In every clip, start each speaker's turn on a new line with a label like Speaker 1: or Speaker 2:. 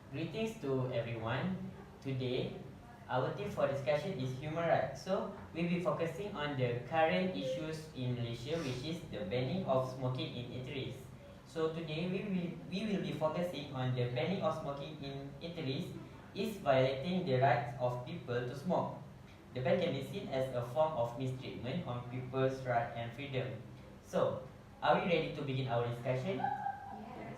Speaker 1: Greetings to everyone. Today, our theme for discussion is human rights. So, we'll be focusing on the current issues in Malaysia, which is the banning of smoking in eateries. So, today we will be focusing on the banning of smoking in eateries is violating the rights of people to smoke. The ban can be seen as a form of mistreatment on people's right and freedom. So, are we ready to begin our discussion?
Speaker 2: Yes.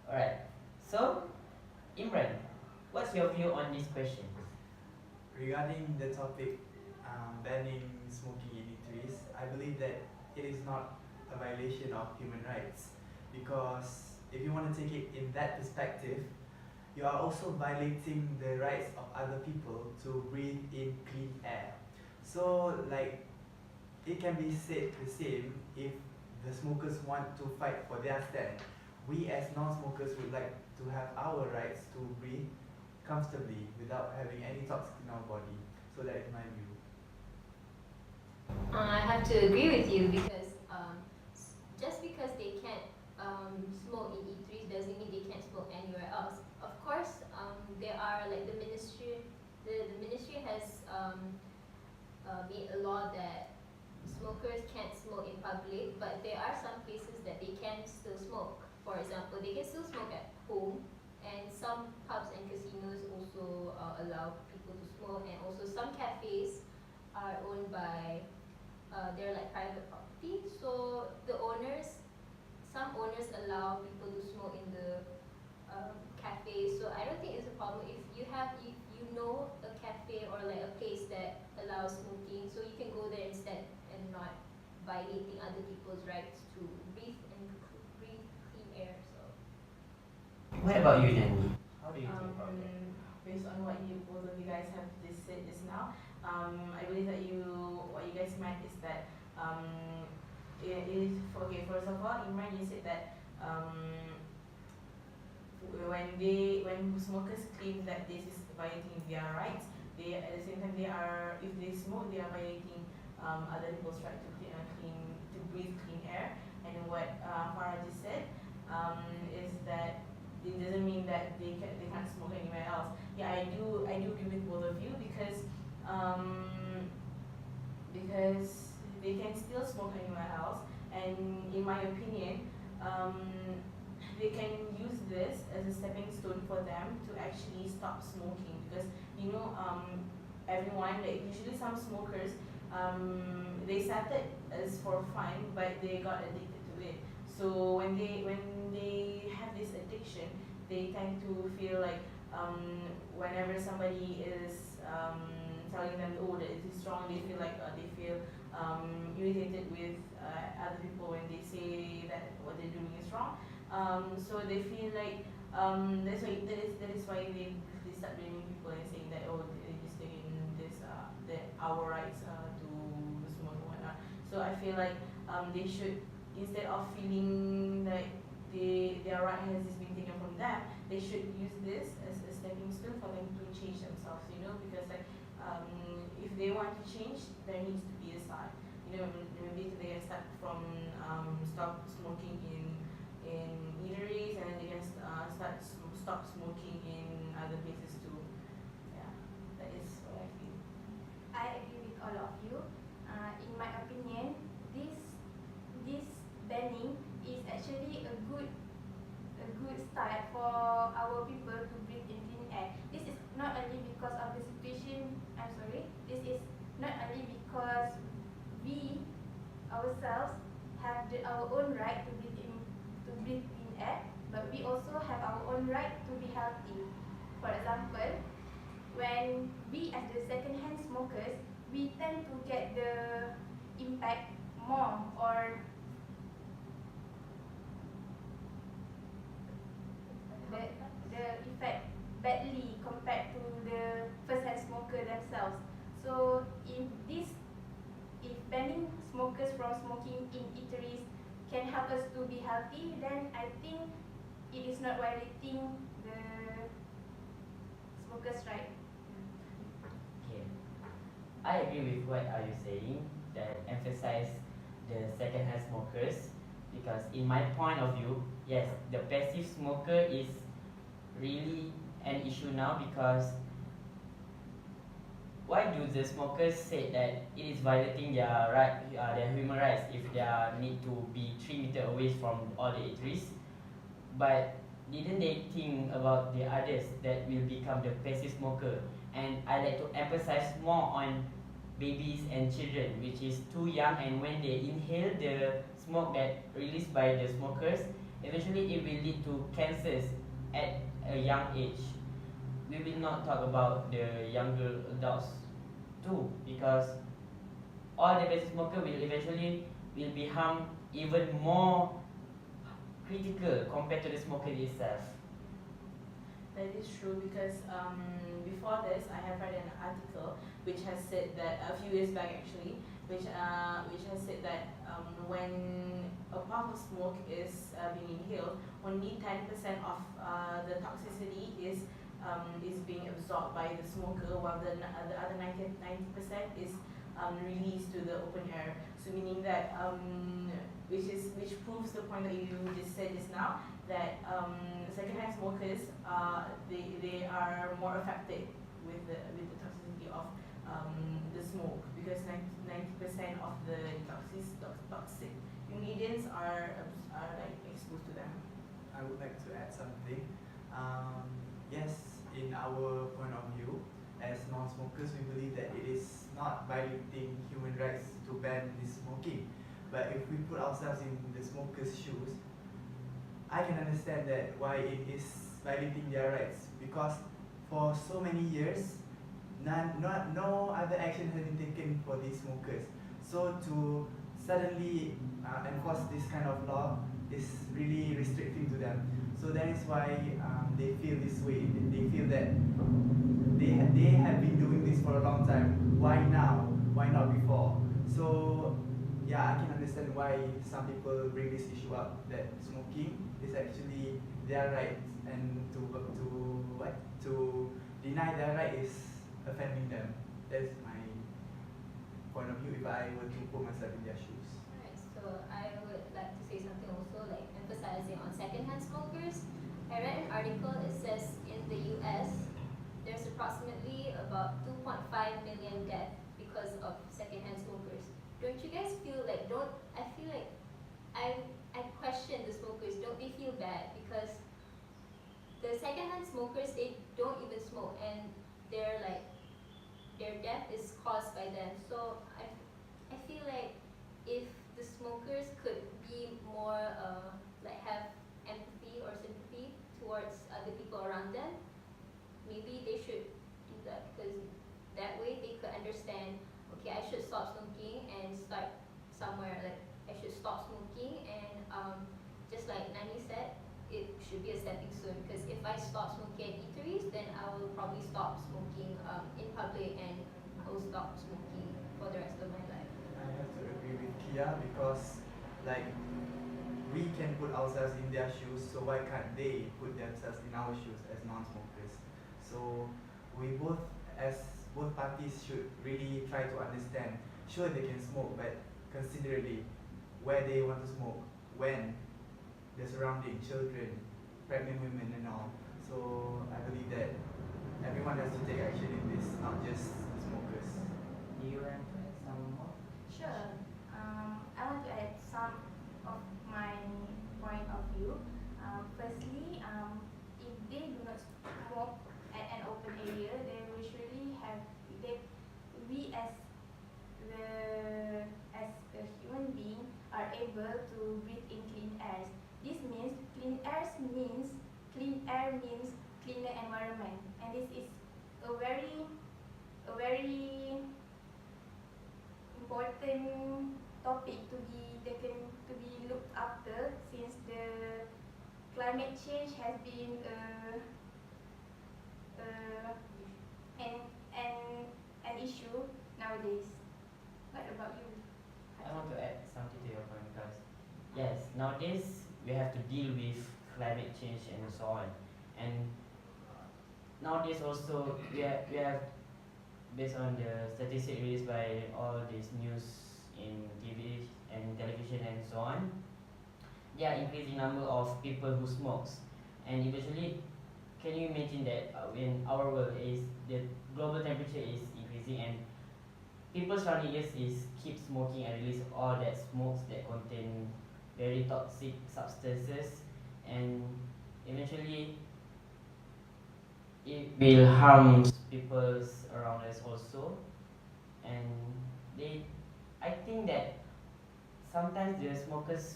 Speaker 1: Alright. So, Imran, what's your view on this question?
Speaker 3: Regarding the topic banning smoking in eateries, I believe that it is not a violation of human rights, because if you want to take it in that perspective, you are also violating the rights of other people to breathe in clean air. So, like, it can be said the same if the smokers want to fight for their stand. We as non-smokers would like to have our rights to breathe comfortably without having any toxic in our body. So that is my view.
Speaker 2: I have to agree with you because just because they can't smoke in eateries doesn't mean they can't smoke anywhere else. Of course, there are like the ministry. The ministry has made a law that smokers can't smoke in public, but there are some places that they can still smoke. For example, they can still smoke at home, and some pubs and casinos also allow people to smoke, and also some cafes are owned by they're like private property. So some owners allow people to smoke in the cafe. So I don't think it's a problem if you know a cafe or like a place that allows smoking, so you can go there instead and not violating other people's rights to breathe clean air. So
Speaker 1: What about you, Nani? How do you think about that?
Speaker 4: Based on what you both of you guys have said just now, I believe that what you guys meant is that it is okay. First of all, Imran, you said that when smokers claim that this is violating their rights, they at the same time if they smoke, they are violating other people's right to breathe clean air. And what Farah just said is that it doesn't mean that they can't smoke anywhere else. Yeah, I do agree with both of you because they can still smoke anywhere else, and in my opinion, they can use this as a stepping stone for them to actually stop smoking, because everyone, like usually some smokers, they started as for fun, but they got addicted to it. So when they have this addiction, they tend to feel like whenever somebody is telling them, oh, that it is wrong, they feel irritated with other people when they say that what they're doing is wrong. So they feel like that is why they start blaming people and saying that, oh, they're just taking our rights to smoke and whatnot. So I feel like they should, instead of feeling like their right has just been taken from them, they should use this as a stepping stone for them to change themselves, because like if they want to change, there needs to be a start. Maybe they can start from stop smoking in eateries, and then they can stop smoking in other places too. Yeah, that is what I feel.
Speaker 5: I agree with all of you. In my opinion, this banning is actually a good start for our people to breathe in clean air. This is not only because of the situation. I'm sorry. This is not only because we ourselves have our own right to breathe clean air, but we also have our own right to be healthy. For example, when we as the second-hand smokers, we tend to get the impact more, or the effect badly compared to the first-hand smoker themselves. So if banning smokers from smoking in eateries can help us to be healthy, then I think it is not violating the smokers' right.
Speaker 1: Okay. I agree with what are you saying that emphasize the second-hand smokers, because in my point of view, yes, the passive smoker is really an issue now, because why do the smokers say that it is violating their human rights if they need to be 3 meters away from all the eateries? But didn't they think about the others that will become the passive smoker? And I like to emphasize more on babies and children, which is too young, and when they inhale the smoke that released by the smokers, eventually it will lead to cancers at a young age. We will not talk about the younger adults too, because all the passive smoker will eventually will be harmed even more critical compared to the smoker itself.
Speaker 4: That is true because before this I have read an article which has said that a few years back actually, which has said that when a puff of smoke is being inhaled, only 10% of the toxicity is being absorbed by the smoker, while the other 90% is released to the open air. So meaning that which proves the point that you just said just now, that secondhand smokers they are more affected with the toxicity of the smoke, because 90% of the toxic ingredients are like exposed to them.
Speaker 3: I would like to add something. Yes, in our point of view, as non-smokers, we believe that it is not violating human rights to ban this smoking. But if we put ourselves in the smokers' shoes, I can understand that why it is violating their rights, because for so many years, no other action has been taken for these smokers. So to suddenly enforce this kind of law is really restricting to them. So that is why they feel this way. They feel that they have been doing this for a long time. Why now? Why not before? So yeah, I can understand why some people bring this issue up, that smoking is actually their right, and to deny their right is offending them. That's my point of view if I were to put myself in their shoes.
Speaker 2: Alright, so I would like to say something also, like emphasizing on secondhand smokers. I read an article, it says in the US, there's approximately about 2.5 million deaths because of secondhand smokers. Don't you guys feel like, I feel like I question the smokers, don't they feel bad? Because the secondhand smokers, they don't even smoke, and they're like, their death is caused by them. So I feel like if the smokers could be more like have empathy or sympathy towards other people around them, maybe they should do that, because that way they could understand, okay, I should stop smoking and start somewhere, like I should stop smoking, and just like Nani said, it should be a stepping stone, because if I stop smoking at eateries, then I will probably stop smoking in public, and I will stop smoking for the rest of my life.
Speaker 3: I have to agree with Kia, because like we can put ourselves in their shoes, so why can't they put themselves in our shoes as non-smokers? So we both, as both parties, should really try to understand. Sure, they can smoke, but considerably where they want to smoke, when, the surrounding, children, pregnant women and all. So I believe that everyone has to take action in this, not just smokers.
Speaker 1: Do you want to add some more?
Speaker 5: Sure. I want to add some of my point of view. Firstly, if they do not smoke at an open area, they will surely have we as a human being are able to breathe in clean air. This means clean air means cleaner environment, and this is a very important topic to be looked after, since the climate change has been an issue nowadays. What about you?
Speaker 1: I want to add something to your point, because yes, nowadays we have to deal with climate change and so on, and nowadays also we have based on the statistics released by all these news in TV and television and so on, there are increasing number of people who smokes, and eventually can you imagine that when our world is the global temperature is increasing and people surrounding us is keep smoking and release all that smokes that contain very toxic substances, and eventually it will harm people around us also. And they, I think that sometimes the smokers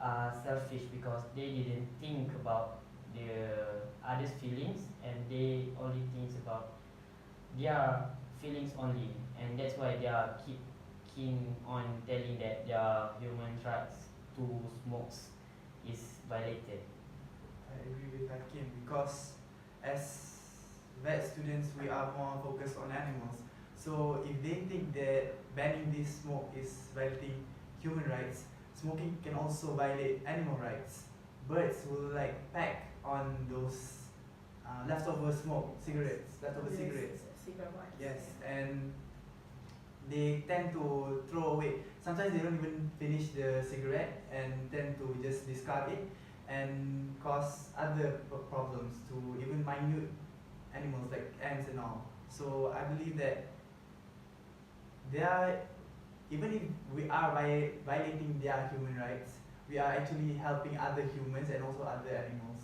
Speaker 1: are selfish because they didn't think about the others' feelings, and they only think about their feelings only, and that's why they are keep keen on telling that their human rights to smokes is violated.
Speaker 3: I agree with Hakim because as vet students we are more focused on animals. So if they think that banning this smoke is violating human rights, smoking can also violate animal rights. Birds will like peck on those leftover smoke cigarettes, leftover cigarettes.
Speaker 4: Cigarette ones.
Speaker 3: Yes, and they tend to throw away. Sometimes they don't even finish the cigarette and tend to just discard it and cause other problems to even minute animals like ants and all. So I believe that they are, even if we are violating their human rights, we are actually helping other humans and also other animals.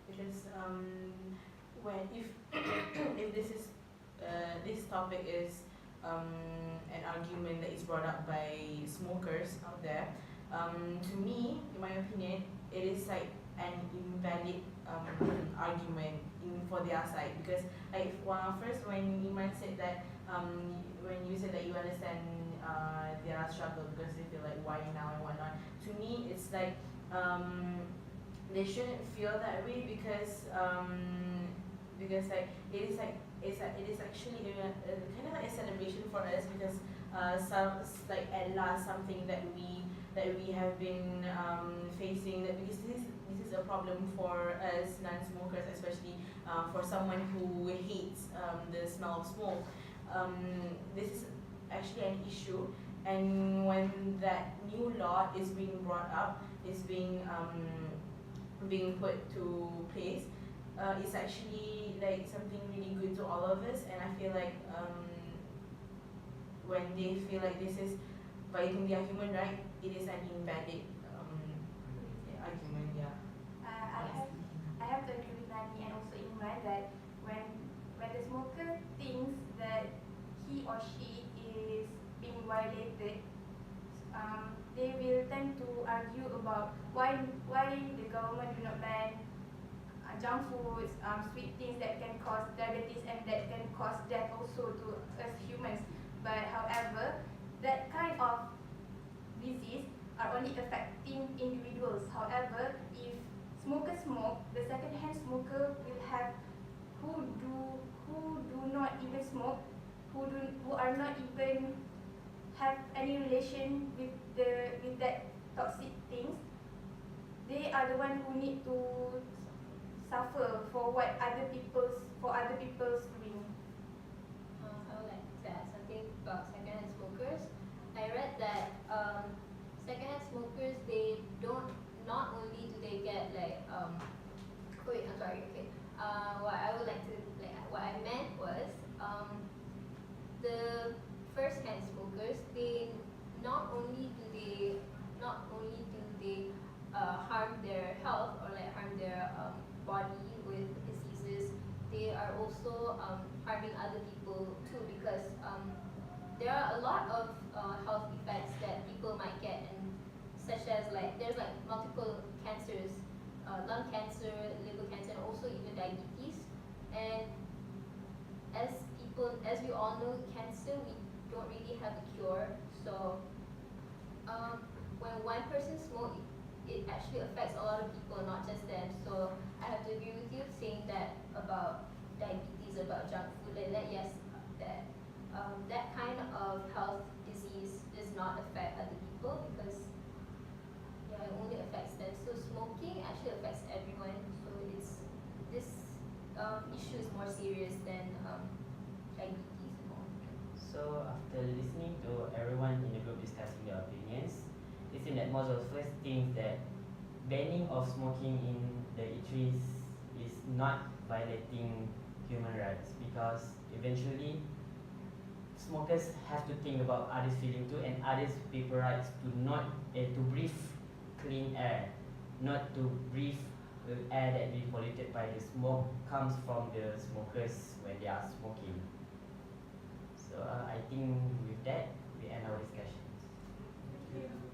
Speaker 4: Because when if if this topic is an argument that is brought up by smokers out there, to me, in my opinion, it is like an invalid argument for their side, because like first when Iman said that when you said that you understand their struggle because they feel like why now and whatnot, to me it's like they shouldn't feel that way because like it is actually a kind of like a celebration for us because like at last something that we have been facing, that because this is a problem for us non-smokers, especially for someone who hates the smell of smoke. This is actually an issue, and when that new law is being brought up, is being put to place, it's actually like something really good to all of us. And I feel like when they feel like this is violating their human right, it is an invalid argument. Yeah.
Speaker 5: I have to agree with Nani and also Imran that when the smoker thinks that he or she is being violated, they will tend to argue about why the government do not ban junk foods, sweet things that can cause diabetes and that can cause death also to us humans. But however, that kind of disease are only affecting individuals. However, if smokers smoke, the second-hand smoker will have who do not even smoke, who are not even have any relation with that toxic things. They are the one who need to suffer for what other people's doing.
Speaker 2: I would like to add something about secondhand smokers. I read that secondhand smokers, they don't, not only do they get like wait, I'm sorry. Okay. What I would like to what I meant was the first-hand smokers. They not only do they harm their health or like harm their body with diseases, they are also harming other people too, because there are a lot of health effects that people might get, and such as like there's like multiple cancers, lung cancer, liver cancer, and also even diabetes. And as we all know, cancer, we don't really have a cure. So when one person smokes, it actually affects a lot of people, not just them. So I have to agree with you saying that about diabetes, about junk food, that yes, that kind of health disease does not affect other people, because it only affects them. So smoking actually affects everyone. So this issue is more serious than diabetes and all.
Speaker 1: So after listening to everyone in the group discussing their opinions, it seems that most of us think that banning of smoking in the eateries is not violating human rights, because eventually smokers have to think about others' feeling too, and others' people rights to not to breathe clean air, not to breathe air that be polluted by the smoke comes from the smokers when they are smoking. So I think with that we end our discussions.
Speaker 4: Thank you.